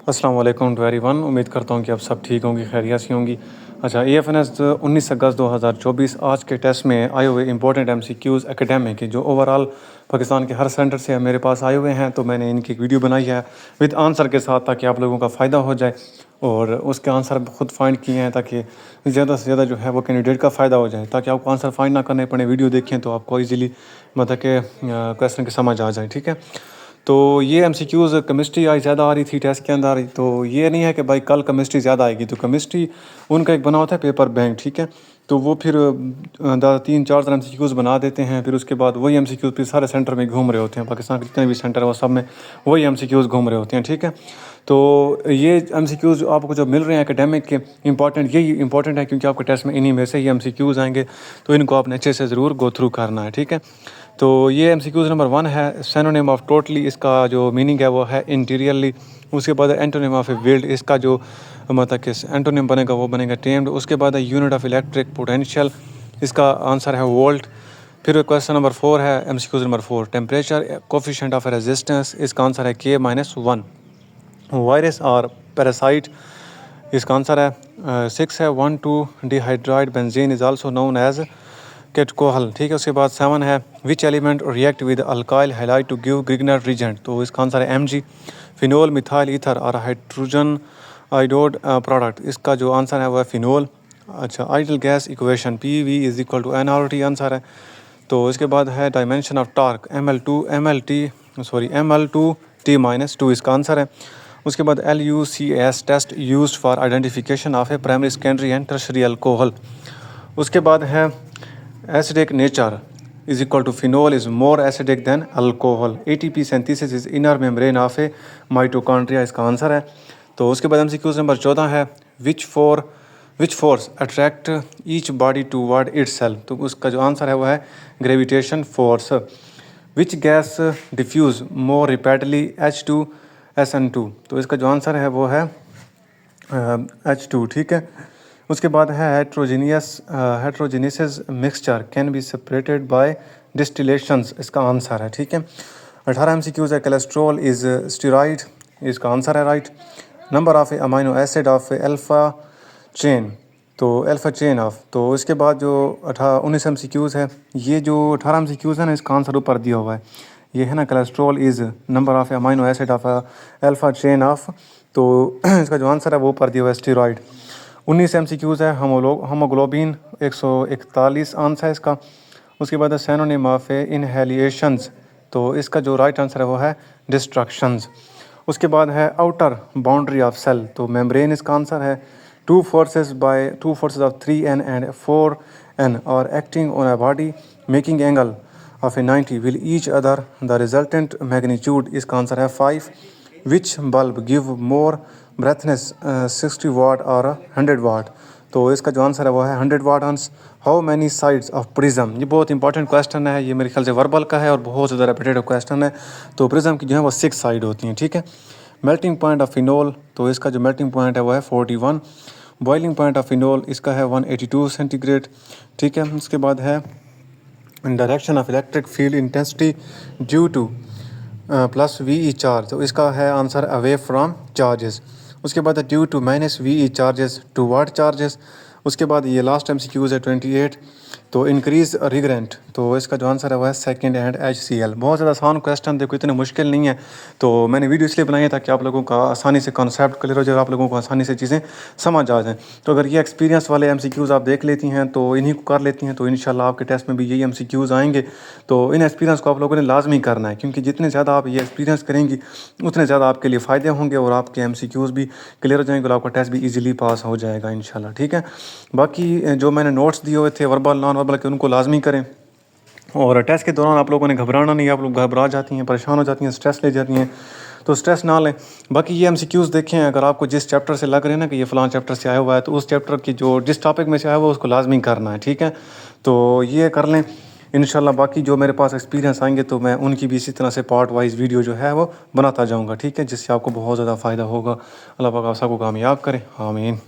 अस्सलाम वालेकुम to everyone. उम्मीद करता हूँ कि आप सब ठीक होंगे, खैरियत से होंगी। अच्छा, AFNS 19 अगस्त 2024 आज के टेस्ट में आए हुए इंपॉर्टेंट MCQs एकेडमिक के जो ओवरऑल पाकिस्तान के हर सेंटर से मेरे पास आए हुए हैं, तो मैंने इनकी एक वीडियो बनाई है विद आंसर के साथ, ताकि आप लोगों का फ़ायदा हो जाए और उसके आंसर खुद फाइंड किए हैं ताकि ज़्यादा से ज़्यादा जो है वो कैंडिडेट का फ़ायदा हो जाए, ताकि आपको आंसर फाइंड ना करने पड़े। वीडियो देखें तो आपको ईजीली मतलब कि क्वेश्चन की समझ आ जाए। ठीक है, तो ये MCQs केमिस्ट्री आज ज़्यादा आ रही थी टेस्ट के अंदर। तो ये नहीं है कि भाई कल केमिस्ट्री ज़्यादा आएगी, तो केमिस्ट्री उनका एक बना होता है पेपर बैंक। ठीक है, तो वो फिर 3-4 MCQs बना देते हैं, फिर उसके बाद वही MCQs फिर सारे सेंटर में घूम रहे होते हैं। पाकिस्तान के जितने भी सेंटर है वो सब में वही MCQs घूम रहे होते हैं। ठीक है, तो ये MCQs आपको जो मिल रहे हैं एकेडमिक के इंपॉर्टेंट, यही इंपॉर्टेंट है क्योंकि आपके टेस्ट में इन्हीं में से ही MCQs आएंगे, तो इनको आपने अच्छे से ज़रूर गो थ्रू करना है। ठीक है, तो ये MCQs नंबर 1 है सिनोनिम ऑफ टोटली, इसका जो मीनिंग है वो है इंटीरियरली। उसके बाद एंटोनिम ऑफ ए विल्ड, इसका जो मतलब कि एंटोनिम बनेगा वो बनेगा टेम्ड। उसके बाद है यूनिट ऑफ इलेक्ट्रिक पोटेंशियल, इसका आंसर है वोल्ट। फिर क्वेश्चन नंबर 4 है MCQs number 4 temperature coefficient of resistance, इसका आंसर है K-1। वायरस और पैरासाइट, इसका आंसर है 6 है 1,2 dihydride benzene is also known as catechol. ठीक है, उसके बाद 7 है which element react with alkyl halide to give Grignard reagent, तो इसका आंसर है Mg। फिनोल मिथाइल ईथर और हाइड्रोजन आइडोड प्रोडक्ट, इसका जो आंसर है वो है फिनोल। अच्छा, ideal gas equation PV is equal to nRT answer है। तो इसके बाद है डायमेंशन ऑफ टार्क ML2T-2, इसका आंसर है। उसके बाद LUCAS test used for identification of a primary secondary and tertiary alcohol. उसके बाद है acidic nature is equal to phenol is more acidic than alcohol. ATP synthesis is inner membrane of a mitochondria, इसका answer है। तो उसके बाद MCQs number 14 है which force attract each body toward itself, तो उसका जो आंसर है वो है gravitation force. Which gas diffuse more rapidly H2SN2, तो इसका जो आंसर है वो है H2। ठीक है, उसके बाद है heterogeneous mixture can be separated by distillations, इसका आंसर है। ठीक है, 18 MCQs है कोलेस्ट्रॉल इज स्टेरॉइड, इसका आंसर है right. Number of amino acid of alpha chain, तो अल्फा चेन ऑफ, तो इसके बाद जो 19 MCQs है, ये जो 18 MCQs है ना, इसका आंसर ऊपर दिया हुआ है। ये है ना cholesterol is number of amino acid of alpha chain of, तो इसका जो आंसर है वो ऊपर दिया हुआ है स्टेरॉइड। 19 MCQs है होमोग्लोबिन 141 आंसर है इसका। उसके बाद है सिनोनिम ऑफ इनहेलिएशंस, तो इसका जो राइट आंसर है वो है डिस्ट्रक्शंस। उसके बाद है आउटर बाउंड्री ऑफ सेल, तो मेम्ब्रेन इसका आंसर है। Two forces of 3N and 4N और acting on a body making angle of A 90 will each other the resultant magnitude, इसका आंसर है 5। विच बल्ब गिव मोर ब्रेथनेस 60 वाट और 100 वाट, तो इसका जो आंसर है वो है 100 watt answer. How many sides of prism, ये बहुत इंपॉर्टेंट क्वेश्चन है, ये मेरे ख्याल से वर्बल का है और बहुत ज़्यादा रेपिटेटिव क्वेश्चन है। तो प्रिज्म की जो है वो 6 साइड होती हैं। ठीक है, मेल्टिंग पॉइंट ऑफ फिनोल, तो इसका जो मेल्टिंग पॉइंट है वो है 41। बॉइलिंग पॉइंट ऑफ फिनोल, इसका है 182 सेंटीग्रेड। ठीक है, उसके बाद है direction of electric field intensity due two plus VE charge, तो इसका है आंसर अवे फ्रॉम चार्जेस। उसके बाद है due to minus VE charges to what charges. उसके बाद ये लास्ट MCQs है 28, तो इंक्रीज रिग्रेंट, तो इसका जो आंसर है वो है सेकंड हैंड HCl। बहुत ज़्यादा आसान क्वेश्चन, देखो इतने मुश्किल नहीं है, तो मैंने वीडियो इसलिए बनाई है ताकि आप लोगों का आसानी से कॉन्सेप्ट क्लियर हो जाए, आप लोगों को आसानी से चीज़ें समझ आ जाएँ। तो अगर ये एक्सपीरियंस वाले MCQs आप देख लेती हैं, तो इन्हीं को कर लेती हैं, तो इंशाल्लाह आपके टेस्ट में भी यही MCQs आएंगे। तो इन एक्सपीरियंस को आप लोगों ने लाजमी करना है, क्योंकि जितने ज़्यादा आप ये एक्सपीरियंस करेंगी उतने ज़्यादा आपके लिए फ़ायदे होंगे और आपके MCQs भी क्लियर हो जाएंगे और आपका टेस्ट भी ईजिली पास हो जाएगा इंशाल्लाह। ठीक है, बाकी जो मैंने नोट्स दिए हुए थे वर्बल नॉन वर्बल के, उनको लाजमी करें। और टेस्ट के दौरान आप लोगों ने घबराना नहीं, आप लोग घबरा जाती हैं, परेशान हो जाती हैं, स्ट्रेस ले जाती हैं, तो स्ट्रेस ना लें। बाकी ये MCQs देखें, अगर आपको जिस चैप्टर से लग रहे हैं ना कि ये फ़लाँ चैप्टर से आया हुआ है, तो उस चैप्टर की जो जिस टॉपिक में से आया हुआ है उसको लाजमी करना है। ठीक है, तो ये कर लें इंशाल्लाह। बाकी जो मेरे पास एक्सपीरियंस आएंगे तो मैं उनकी भी इसी तरह से पार्ट वाइज वीडियो जो है वो बनाता जाऊँगा। ठीक है, जिससे आपको बहुत ज़्यादा फ़ायदा होगा। अल्लाह पाक आप सबको कामयाब करें, आमीन।